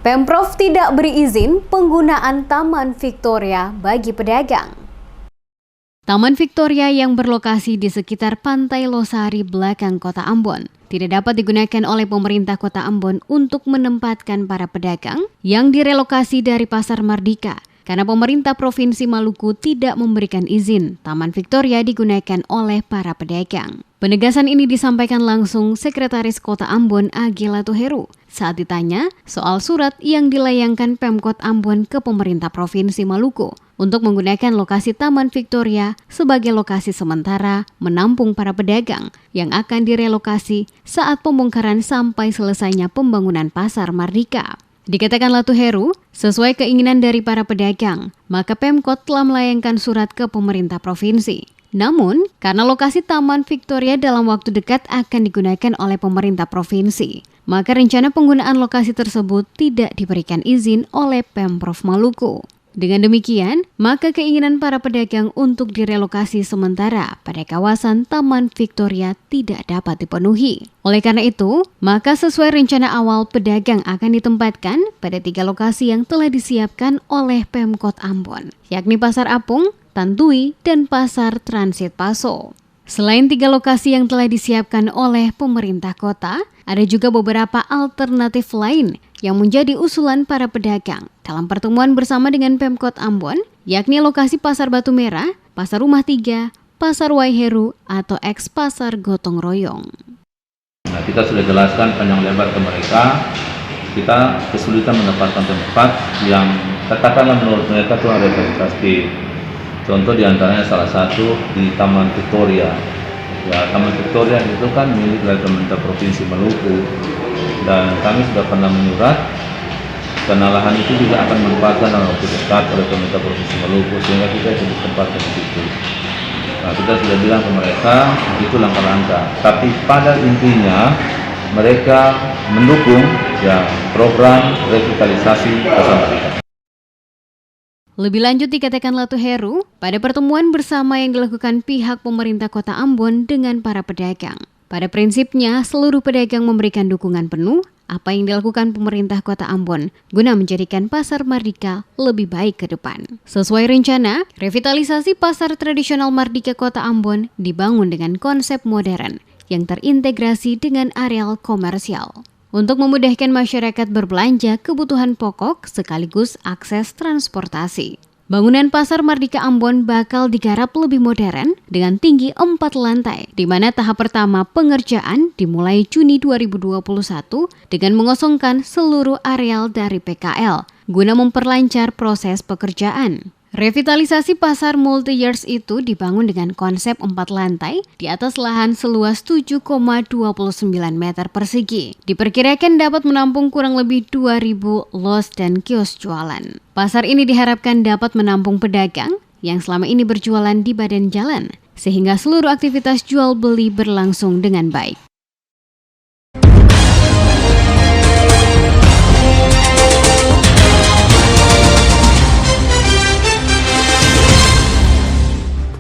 Pemprov tidak beri izin penggunaan Taman Victoria bagi pedagang. Taman Victoria yang berlokasi di sekitar Pantai Losari belakang Kota Ambon tidak dapat digunakan oleh pemerintah Kota Ambon untuk menempatkan para pedagang yang direlokasi dari Pasar Mardika karena pemerintah Provinsi Maluku tidak memberikan izin Taman Victoria digunakan oleh para pedagang. Penegasan ini disampaikan langsung Sekretaris Kota Ambon Agila Tuheru saat ditanya soal surat yang dilayangkan Pemkot Ambon ke pemerintah Provinsi Maluku untuk menggunakan lokasi Taman Victoria sebagai lokasi sementara menampung para pedagang yang akan direlokasi saat pembongkaran sampai selesainya pembangunan Pasar Mardika. Dikatakan Latuheru, sesuai keinginan dari para pedagang, maka Pemkot telah melayangkan surat ke pemerintah provinsi. Namun, karena lokasi Taman Victoria dalam waktu dekat akan digunakan oleh pemerintah provinsi, maka rencana penggunaan lokasi tersebut tidak diberikan izin oleh Pemprov Maluku. Dengan demikian, maka keinginan para pedagang untuk direlokasi sementara pada kawasan Taman Victoria tidak dapat dipenuhi. Oleh karena itu, maka sesuai rencana awal pedagang akan ditempatkan pada 3 lokasi yang telah disiapkan oleh Pemkot Ambon, yakni Pasar Apung, Tantui, dan Pasar Transit Paso. Selain 3 lokasi yang telah disiapkan oleh pemerintah kota, ada juga beberapa alternatif lain yang menjadi usulan para pedagang dalam pertemuan bersama dengan Pemkot Ambon, yakni lokasi Pasar Batu Merah, Pasar Rumah 3, Pasar Waiheru, atau ex-Pasar Gotong Royong. Nah, kita sudah jelaskan panjang lebar ke mereka, kita kesulitan mendapatkan tempat yang katakanlah menurut mereka itu representatif. Contoh diantaranya salah satu di Taman Victoria. Ya, Taman Victoria itu kan milik dari pemerintah Provinsi Maluku, dan kami sudah pernah menyurat karena lahan itu juga akan dimanfaatkan dalam waktu dekat oleh pemerintah Provinsi Maluku, sehingga kita bisa ditempatkan di situ. Nah, kita sudah bilang ke mereka itu langkah-langkah, tapi pada intinya mereka mendukung program revitalisasi Pasar Mardika. Lebih lanjut dikatakan Latuheru, pada pertemuan bersama yang dilakukan pihak pemerintah Kota Ambon dengan para pedagang. Pada prinsipnya, seluruh pedagang memberikan dukungan penuh apa yang dilakukan pemerintah Kota Ambon guna menjadikan Pasar Mardika lebih baik ke depan. Sesuai rencana, revitalisasi pasar tradisional Mardika Kota Ambon dibangun dengan konsep modern yang terintegrasi dengan areal komersial untuk memudahkan masyarakat berbelanja kebutuhan pokok sekaligus akses transportasi. Bangunan Pasar Mardika Ambon bakal digarap lebih modern dengan tinggi 4 lantai, di mana tahap pertama pengerjaan dimulai Juni 2021 dengan mengosongkan seluruh areal dari PKL guna memperlancar proses pekerjaan. Revitalisasi pasar multi-years itu dibangun dengan konsep 4 lantai di atas lahan seluas 7,29 meter persegi. Diperkirakan dapat menampung kurang lebih 2.000 los dan kios jualan. Pasar ini diharapkan dapat menampung pedagang yang selama ini berjualan di badan jalan, sehingga seluruh aktivitas jual beli berlangsung dengan baik.